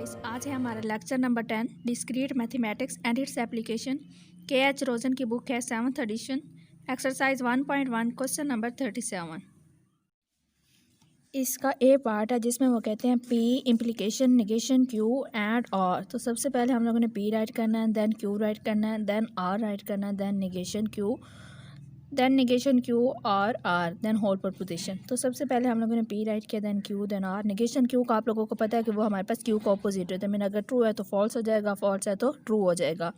Guys, आज है हमारा lecture number 10 discrete mathematics and its application. K H. Rosen की बुक है 7th addition, exercise 1.1 question number 37। इसका ए पार्ट है जिसमें वो कहते हैं P implication negation Q and R. तो सबसे पहले हम लोगों ने पी राइट करना है, देन क्यू राइट करना है, देन आर राइट करना है, then negation Q, then negation Q R R, then whole proposition. तो सबसे पहले हम लोगों ने पी राइट किया, then Q, then R. Negation Q का आप लोगों को पता है कि वो हमारे पास क्यू का ऑपोजिट है, तो मीन अगर ट्रू है तो फॉल्स हो जाएगा, फॉल्स है तो ट्रू हो जाएगा।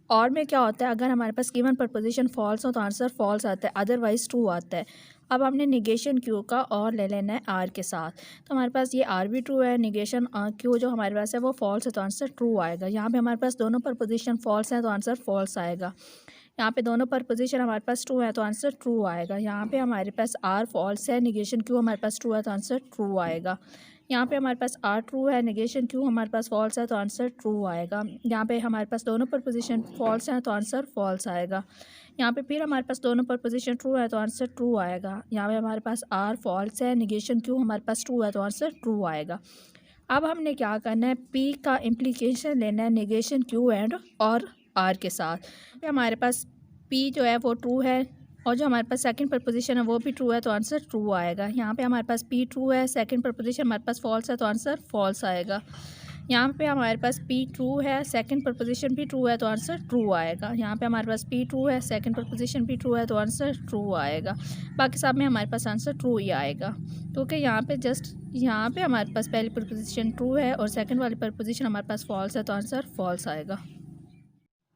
और में क्या होता है, अगर हमारे पास गिवन प्रपोजिशन फॉल्स हो तो आंसर फॉल्स आता है, अदरवाइज ट्रू आता है। अब हमने निगेशन क्यू का और ले लेना है आर के साथ, तो हमारे पास ये आर भी ट्रू है, निगेशन क्यू जो हमारे पास है वो फॉल्स है तो आंसर ट्रू आएगा। यहाँ पे हमारे पास दोनों प्रपोजिशन फॉल्स हैं तो आंसर फॉल्स आएगा। यहाँ पे दोनों प्रपोजिशन हमारे पास ट्रू है तो आंसर ट्रू आएगा। यहाँ पे हमारे पास आर फॉल्स है, निगेशन क्यू हमारे पास ट्रू है तो आंसर ट्रू आएगा। यहाँ पे हमारे पास आर ट्रू है, निगेशन क्यू हमारे पास फॉल्स है तो आंसर ट्रू आएगा। यहाँ पे हमारे पास दोनों प्रपोजिशन फॉल्स हैं तो आंसर फॉल्स आएगा। यहाँ पे फिर हमारे पास दोनों प्रपोजिशन ट्रू है तो आंसर ट्रू आएगा। यहाँ पे हमारे पास आर फॉल्स है, निगेशन क्यू हमारे पास ट्रू है तो आंसर ट्रू आएगा। अब हमने क्या करना है, पी का इम्प्लीकेशन लेना है निगेशन क्यू एंड और आर के साथ। हमारे पास पी जो है वो ट्रू है और जो हमारे पास सेकंड प्रपोजिशन है वो भी ट्रू है तो आंसर ट्रू आएगा। यहाँ पे हमारे पास पी ट्रू है, सेकंड प्रपोजिशन हमारे पास फॉल्स है तो आंसर फॉल्स आएगा। यहाँ पे हमारे पास पी ट्रू है, सेकंड प्रपोजिशन भी ट्रू है तो आंसर ट्रू आएगा। यहाँ पे हमारे पास पी ट्रू है, सेकंड प्रपोजिशन भी ट्रू है तो आंसर ट्रू आएगा। बाकी सब में हमारे पास आंसर ट्रू ही आएगा, क्योंकि यहाँ पे हमारे पास पहली प्रपोजिशन ट्रू है और सेकंड वाली प्रपोजिशन हमारे पास फॉल्स है तो आंसर फॉल्स आएगा।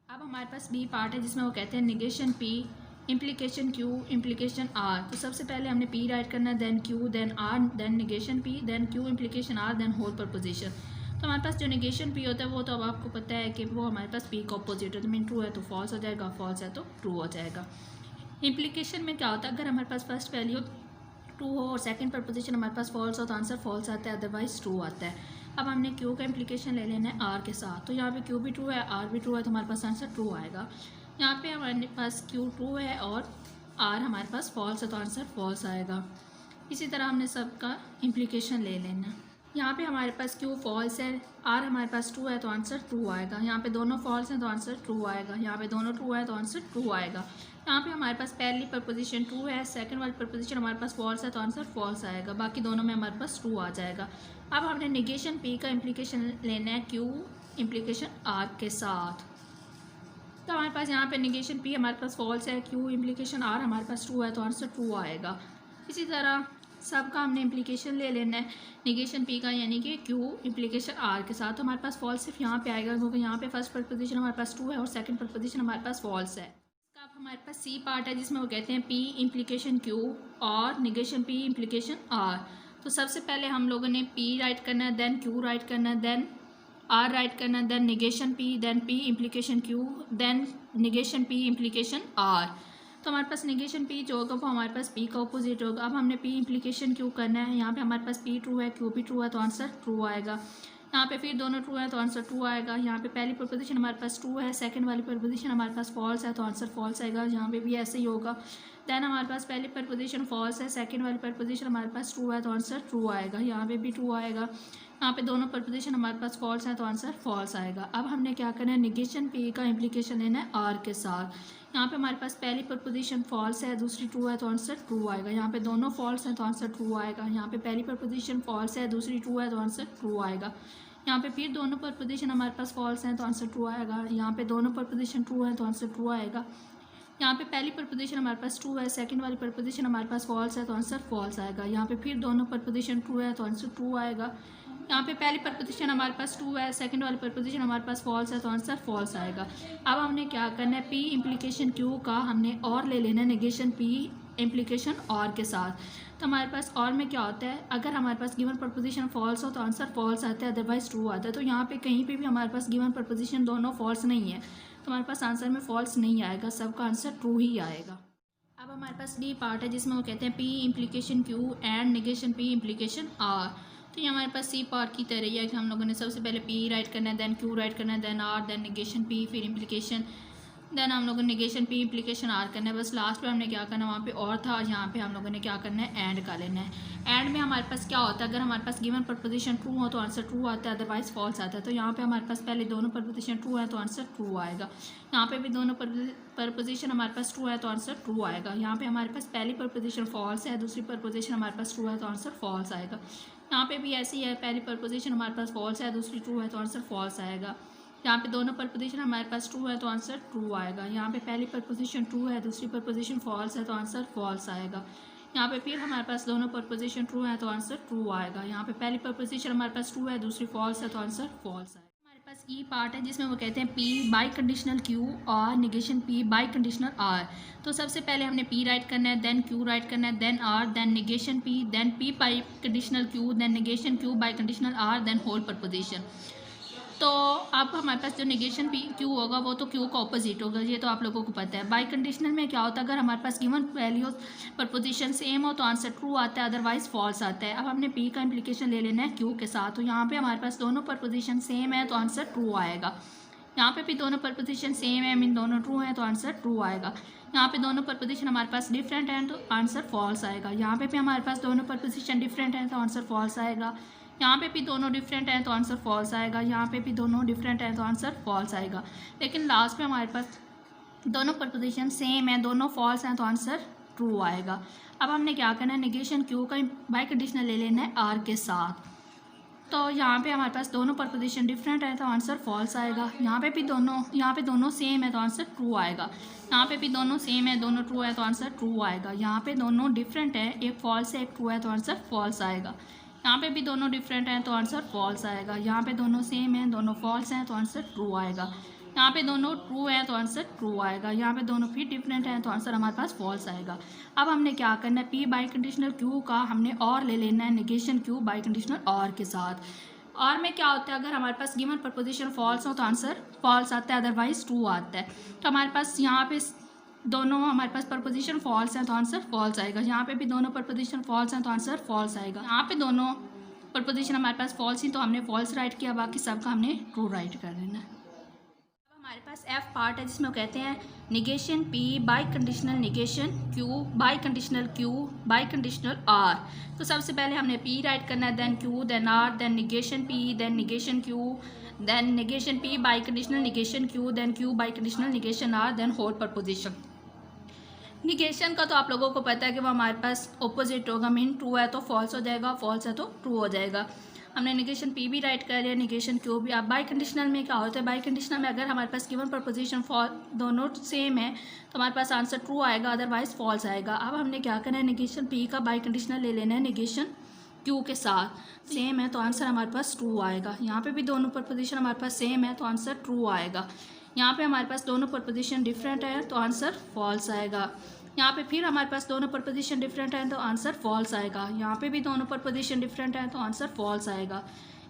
अब हमारे पास बी पार्ट है जिसमें वो कहते हैं negation P implication Q implication R. तो सबसे पहले हमने पी राइट करना है, then Q, then R, then negation P, then Q implication R, then whole proposition. तो हमारे पास जो निगेशन पी होता है वो तो अब आपको पता है कि वो हमारे पास पी का ऑपोजिट है, तो मीन ट्रू है तो फॉल्स हो जाएगा, फॉल्स है तो ट्रू हो जाएगा। इम्प्लीकेशन में क्या होता है, अगर हमारे पास फर्स्ट वैल्यू ट्रू हो और सेकंड प्रपोजिशन हमारे पास फॉल्स हो तो आंसर फॉल्स आता है, अदरवाइज ट्रू आता है। अब हमने क्यू का इम्प्लीकेशन ले लेना है आर के साथ, तो यहाँ पे क्यू भी ट्रू है, आर भी ट्रू है, तो हमारे पास आंसर ट्रू आएगा। यहाँ पे हमारे पास क्यू ट्रू है और आर हमारे पास फॉल्स है तो आंसर फॉल्स आएगा। इसी तरह हमने सबका इम्प्लीकेशन ले लेना है। यहाँ पे हमारे पास क्यू फॉल्स है, आर हमारे पास ट्रू है तो आंसर ट्रू आएगा। यहाँ पे दोनों फॉल्स हैं तो आंसर ट्रू आएगा। यहाँ पे दोनों ट्रू है तो आंसर ट्रू आएगा। यहाँ पे हमारे पास पहली प्रपोजिशन ट्रू है, सेकंड वाली प्रपोजिशन हमारे पास फॉल्स है तो आंसर फॉल्स आएगा। बाकी दोनों में हमारे पास ट्रू आ जाएगा। अब हमने निगेशन पी का इम्प्लीकेशन लेना है क्यू इम्प्लीकेशन आर के साथ। तो हमारे पास यहाँ पे निगेशन पी हमारे पास फॉल्स है, क्यू इम्प्लीकेशन आर हमारे पास ट्रू है तो आंसर ट्रू आएगा। इसी तरह सबका हमने इम्प्लीकेशन ले लेना है निगेशन पी का, यानी कि क्यू इम्प्लीकेशन आर के साथ। तो हमारे पास फॉल्स सिर्फ यहाँ पे आएगा, क्योंकि यहाँ पे फर्स्ट प्रपोजिशन हमारे पास ट्रू है और सेकंड प्रपोजिशन हमारे पास फॉल्स है। अब हमारे पास सी पार्ट है जिसमें वो कहते हैं पी इम्प्लीकेशन क्यू और निगेशन पी इम्प्लीकेशन आर। तो सबसे पहले हम लोगों ने पी राइट करना है, देन क्यू राइट करना है, देन आर राइट करना है, then negation P, then P implication Q, then negation P implication R. तो हमारे पास निगेशन पी जो होगा वो हमारे पास पी का ऑपोजिट होगा। अब हमने पी इम्प्लीकेशन क्यू करना है। यहाँ पे हमारे पास पी ट्रू है, क्यू भी ट्रू है तो आंसर ट्रू आएगा। यहाँ पे फिर दोनों ट्रू है तो आंसर ट्रू आएगा। यहाँ पे पहली प्रपोजिशन हमारे पास ट्रू है, सेकंड वाली प्रपोजिशन हमारे पास फॉल्स है तो आंसर फॉल्स आएगा। यहाँ पे भी ऐसे ही होगा। देन हमारे पास पहली प्रपोजिशन फॉल्स है, सेकंड वाली प्रपोजिशन हमारे पास ट्रू है तो आंसर ट्रू आएगा। यहाँ पे भी ट्रू आएगा। यहाँ पे दोनों प्रपोजिशन हमारे पास फॉल्स है तो आंसर फॉल्स आएगा। अब हमने क्या करना है, निगेशन पी का इम्प्लीकेशन लेना है आर के साथ। यहाँ पे हमारे पास पहली प्रपोजिशन फॉल्स है, दूसरी ट्रू है तो आंसर ट्रू आएगा। यहाँ पे दोनों फॉल्स हैं तो आंसर ट्रू आएगा। यहाँ पे पहली प्रपोजिशन फॉल्स है, दूसरी ट्रू है तो आंसर ट्रू आएगा। यहाँ पे फिर दोनों प्रपोजिशन हमारे पास फॉल्स हैं तो आंसर ट्रू आएगा। यहाँ पे दोनों प्रपोजिशन ट्रू है तो आंसर ट्रू आएगा। यहाँ पे पहली प्रपोजिशन हमारे पास ट्रू है, सेकंड वाली प्रपोजिशन हमारे पास फॉल्स है तो आंसर फॉल्स आएगा। यहाँ पे फिर दोनों प्रपोजिशन ट्रू है तो आंसर ट्रू आएगा। यहाँ पे पहली प्रपोजिशन हमारे पास ट्रू है, सेकंड वाली प्रपोजिशन हमारे पास फॉल्स है तो आंसर फॉल्स आएगा। अब हमने क्या करना है, पी इम्प्लीकेशन क्यू का हमने और ले लेना है निगेशन पी इम्प्लीकेशन और के साथ। तो हमारे पास और में क्या होता है, अगर हमारे पास गिवन प्रपोजिशन फॉल्स हो तो आंसर फॉल्स आता है, अदरवाइज ट्रू आता है। तो यहाँ पे कहीं पे भी हमारे पास गिवन प्रपोजिशन दोनों फॉल्स नहीं है तो हमारे पास आंसर में फॉल्स नहीं आएगा, सबका आंसर ट्रू ही आएगा। अब हमारे पास डी पार्ट है जिसमें वो कहते हैं P implication Q and negation P implication R. तो ये हमारे पास सी पार्ट की तरह ही है कि हम लोगों ने सबसे पहले पी राइट करना है, देन क्यू राइट करना है, then R, then negation P, फिर इम्प्लीकेशन, देन हम लोगों ने निगेशन पी इम्प्लीकेशन आर करना है। बस लास्ट पे हमने क्या करना है, वहाँ पे और था, यहाँ पे हम लोगों ने क्या करना है, एंड कर लेना है। एंड में हमारे पास क्या होता है, अगर हमारे पास गिवन प्रपोजिशन ट्रू हो तो आंसर ट्रू आता है, अदरवाइज फॉल्स आता है। तो यहाँ पे हमारे पास पहले दोनों प्रपोजिशन ट्रू है तो आंसर ट्रू आएगा। यहाँ पे भी दोनों प्रपोजिशन हमारे पास ट्रू है तो आंसर ट्रू आएगा। यहाँ पे हमारे पास पहली प्रपोजिशन फॉल्स है, दूसरी प्रपोजिशन हमारे पास ट्रू है तो आंसर फॉल्स आएगा। यहाँ पे भी ऐसी है, पहली प्रपोजिशन हमारे पास फॉल्स है, दूसरी ट्रू है तो आंसर फॉल्स आएगा। यहाँ पे दोनों प्रपोजिशन हमारे पास ट्रू है तो आंसर ट्रू आएगा। यहाँ पे पहली प्रपोजिशन ट्रू है, दूसरी प्रपोजिशन फॉल्स है तो आंसर फॉल्स आएगा। यहाँ पे फिर हमारे पास दोनों प्रपोजिशन ट्रू है तो आंसर ट्रू आएगा। यहाँ पे पहली प्रपोजिशन हमारे पास ट्रू है, दूसरी फॉल्स है तो आंसर फॉल्स आएगा। हमारे पास ई पार्ट है जिसमें वो कहते हैं पी बाई कंडीशनल क्यू और negation P biconditional R. तो सबसे पहले हमने पी राइट करना है, देन क्यू राइट करना है, then R, then negation P, then P biconditional Q, then negation Q biconditional R, then whole proposition. तो अब हमारे पास जो निगेशन पी क्यू होगा वो तो क्यू का ऑपोजिट होगा, ये तो आप लोगों को पता है। बाई कंडीशनल में क्या होता है, अगर हमारे पास गिवन वैल्यूज प्रपोजिशन सेम हो तो आंसर ट्रू आता है, अदरवाइज फॉल्स आता है। अब हमने पी का इम्प्लीकेशन ले लेना है क्यू के साथ। तो यहाँ पे हमारे पास दोनों प्रपोजिशन सेम है तो आंसर ट्रू आएगा। यहाँ पे भी दोनों प्रपोजिशन सेम है, मीन दोनों ट्रू हैं तो आंसर ट्रू आएगा। यहाँ पे दोनों प्रपोजिशन हमारे पास डिफरेंट हैं तो आंसर फॉल्स आएगा। यहाँ पे भी हमारे पास दोनों प्रपोजिशन डिफरेंट हैं तो आंसर फॉल्स आएगा। यहाँ पे भी दोनों डिफरेंट हैं तो आंसर फॉल्स आएगा। यहाँ पे भी दोनों डिफरेंट हैं तो आंसर फॉल्स आएगा। लेकिन लास्ट में हमारे पास दोनों प्रपोजिशन सेम है, दोनों फॉल्स हैं तो आंसर ट्रू आएगा। अब हमने क्या करना है, निगेशन क्यू का बाई कंडीशनल ले लेना है आर के साथ। तो यहाँ पे हमारे पास दोनों प्रपोजिशन डिफरेंट है तो आंसर फॉल्स आएगा। यहाँ पे दोनों सेम है तो आंसर ट्रू आएगा। यहाँ पे भी दोनों सेम है, दोनों ट्रू है तो आंसर ट्रू आएगा। यहाँ पे दोनों डिफरेंट है, एक फॉल्स है एक ट्रू है तो आंसर फॉल्स आएगा। यहाँ पे भी दोनों डिफरेंट हैं तो आंसर फॉल्स आएगा। यहाँ पे दोनों सेम हैं, दोनों फॉल्स हैं तो आंसर ट्रू आएगा। यहाँ पे दोनों ट्रू है तो आंसर ट्रू आएगा। यहाँ पे दोनों फिर डिफरेंट हैं तो आंसर हमारे पास फॉल्स आएगा। अब हमने क्या करना है, पी बाई कंडीशनल क्यू का हमने और ले लेना है निगेशन क्यू बाई कंडीशनल और के साथ। और में क्या होता है, अगर हमारे पास गिवन प्रपोजिशन फॉल्स हो तो आंसर फॉल्स आता है, अदरवाइज ट्रू आता है। तो हमारे पास यहाँ पे दोनों हमारे पास प्रपोजिशन फॉल्स हैं तो आंसर फॉल्स आएगा। यहाँ पे भी दोनों प्रपोजिशन फॉल्स हैं तो आंसर फॉल्स आएगा। यहाँ पे दोनों प्रपोजिशन हमारे पास फॉल्स ही तो हमने फॉल्स राइट किया, बाकी सबका हमने ट्रू राइट कर देना है। अब हमारे पास एफ पार्ट है जिसमें कहते हैं negation P biconditional negation Q biconditional Q biconditional R. तो सबसे पहले हमने पी राइट करना है, then Q, then R, then negation P, then negation Q, then negation P biconditional negation Q, then Q biconditional negation R, then whole proposition. Negation का तो आप लोगों को पता है कि वो हमारे पास ऑपोजिट होगा, मीन ट्रू है तो फॉल्स हो जाएगा, फॉल्स है तो ट्रू हो जाएगा। हमने निगेशन पी भी राइट कर लिया, निगेशन क्यू भी। अब बाई कंडीशनल में क्या होता है, बाई कंडीशनल में अगर हमारे पास गिवन प्रपोजिशन दोनों सेम है तो हमारे पास आंसर ट्रू आएगा, अदरवाइज फॉल्स आएगा। अब हमने क्या करना है, निगेशन पी का बाई कंडीशनल ले लेना है निगेशन क्यू के साथ। सेम है तो आंसर हमारे पास ट्रू आएगा। यहाँ पे भी दोनों प्रपोजिशन हमारे पास सेम है तो आंसर ट्रू आएगा। यहाँ पे हमारे पास दोनों प्रपोजिशन डिफरेंट है तो आंसर फॉल्स आएगा। यहाँ पे फिर हमारे पास दोनों प्रपोजिशन डिफरेंट है तो आंसर फॉल्स आएगा। यहाँ पे भी दोनों प्रपोजिशन डिफरेंट है तो आंसर फॉल्स आएगा।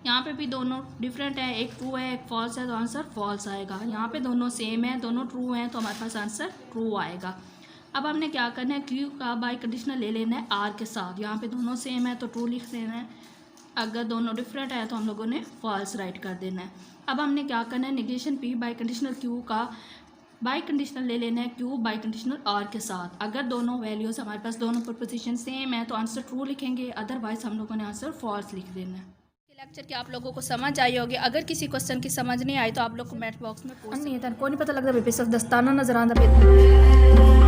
यहाँ पे भी दोनों डिफरेंट है, एक ट्रू है एक फॉल्स है तो आंसर फॉल्स आएगा। यहाँ पे दोनों सेम है, दोनों ट्रू हैं तो हमारे पास आंसर ट्रू आएगा। अब हमने क्या करना है, क्यू का बाई कंडीशनल ले लेना है आर के साथ। यहाँ पे दोनों सेम है तो ट्रू लिख देना है, अगर दोनों डिफरेंट है तो हम लोगों ने फॉल्स राइट कर देना है। अब हमने क्या करना है, negation P biconditional Q का बाई कंडीशनल ले लेना है क्यू बाई कंडीशनल आर के साथ। अगर दोनों वैल्यूज़ हमारे पास दोनों प्रपोजिशन सेम है तो आंसर ट्रू लिखेंगे, अदरवाइज हम लोगों ने आंसर फॉल्स लिख देना है। लेक्चर की आप लोगों को समझ आई होगी। अगर किसी क्वेश्चन की समझ नहीं आई तो आप लोग कमेंट बॉक्स में पूछ सकते हैं। कोई नहीं पता लगता बेबी सब दस्ताना नजर आंदा पे